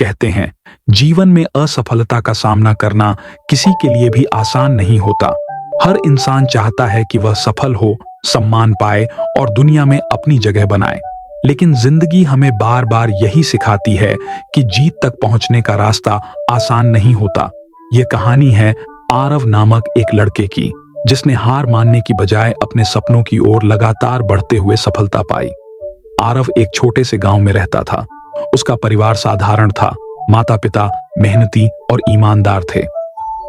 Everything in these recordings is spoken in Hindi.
कहते हैं, जीवन में असफलता का सामना करना किसी के लिए भी आसान नहीं होता। हर इंसान चाहता है कि वह सफल हो, सम्मान पाए और दुनिया में अपनी जगह बनाए। लेकिन जिंदगी हमें बार बार यही सिखाती है कि जीत तक पहुंचने का रास्ता आसान नहीं होता। यह कहानी है आरव नामक एक लड़के की, जिसने हार मानने की बजाय अपने सपनों की ओर लगातार बढ़ते हुए सफलता पाई। आरव एक छोटे से गांव में रहता था। उसका परिवार साधारण था। माता पिता मेहनती और ईमानदार थे।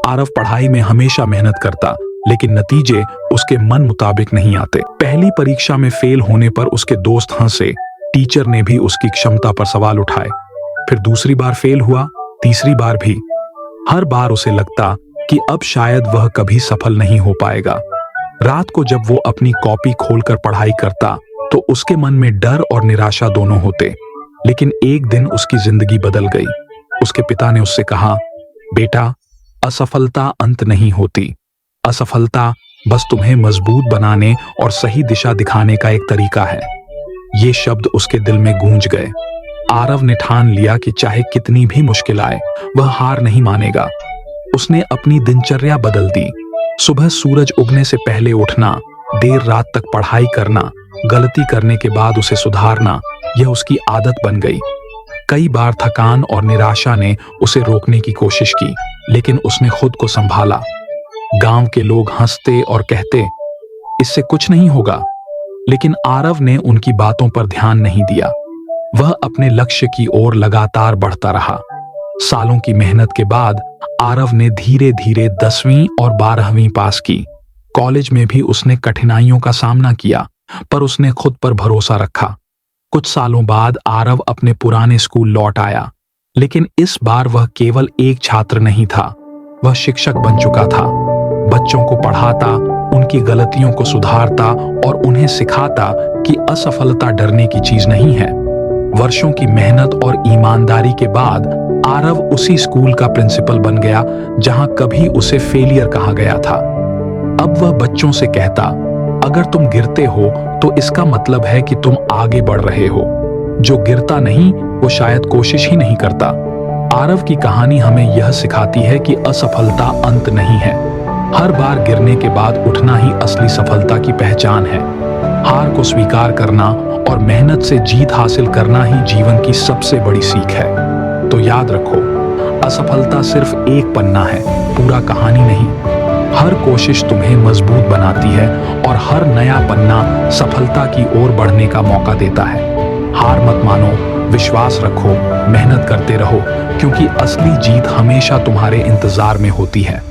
आरव पढ़ाई में हमेशा मेहनत करता, लेकिन नतीजे उसके मन मुताबिक नहीं आते। पहली परीक्षा में फेल होने पर उसके दोस्त हंसे, टीचर ने भी उसकी क्षमता पर सवाल उठाए। फिर दूसरी बार फेल हुआ, तीसरी बार भी। हर बार उसे लगता कि अब शायद वह कभी सफल नहीं हो पाएगा। रात को जब वो अपनी कॉपी खोलकर पढ़ाई करता तो उसके मन में डर और निराशा दोनों होते। लेकिन एक दिन उसकी जिंदगी बदल गई। उसके पिता ने उससे कहा, बेटा, असफलता अंत नहीं होती। असफलता बस तुम्हें मजबूत बनाने और सही दिशा दिखाने का एक तरीका है। ये शब्द उसके दिल में गूंज गए। आरव ने ठान लिया कि चाहे कितनी भी मुश्किल आए, वह हार नहीं मानेगा। उसने अपनी दिनचर्या बदल दी। सुबह सूरज उगने से पहले उठना, देर रात तक पढ़ाई करना, गलती करने के बाद उसे सुधारना, यह उसकी आदत बन गई। कई बार थकान और निराशा ने उसे रोकने की कोशिश की, लेकिन उसने खुद को संभाला। गांव के लोग हंसते और कहते, इससे कुछ नहीं होगा, लेकिन आरव ने उनकी बातों पर ध्यान नहीं दिया। वह अपने लक्ष्य की ओर लगातार बढ़ता रहा। सालों की मेहनत के बाद आरव ने धीरे धीरे 10वीं और 12वीं पास की। कॉलेज में भी उसने कठिनाइयों का सामना किया, पर उसने खुद पर भरोसा रखा। कुछ सालों बाद आरव अपने पुराने स्कूल लौट आया, लेकिन इस बार वह केवल एक छात्र नहीं था, वह शिक्षक बन चुका था। बच्चों को पढ़ाता, उनकी गलतियों को सुधारता और उन्हें सिखाता कि असफलता डरने की चीज नहीं है। वर्षों की मेहनत और ईमानदारी के बाद आरव उसी स्कूल का प्रिंसिपल बन गया जहां कभी उसे फेलियर कहा गया था। अब वह बच्चों से कहता, अगर तुम गिरते हो तो इसका मतलब है कि तुम आगे बढ़ रहे हो। जो गिरता नहीं वो शायद कोशिश ही नहीं करता। आरव की कहानी हमें यह सिखाती है कि असफलता अंत नहीं है। हर बार गिरने के बाद उठना ही असली सफलता की पहचान है। हार को स्वीकार करना और मेहनत से जीत हासिल करना ही जीवन की सबसे बड़ी सीख है। तो याद रखो, असफलता सिर्फ एक पन्ना है, पूरा कहानी नहीं। हर कोशिश तुम्हें मजबूत बनाती है और हर नया पन्ना सफलता की ओर बढ़ने का मौका देता है। हार मत मानो, विश्वास रखो, मेहनत करते रहो, क्योंकि असली जीत हमेशा तुम्हारे इंतजार में होती है।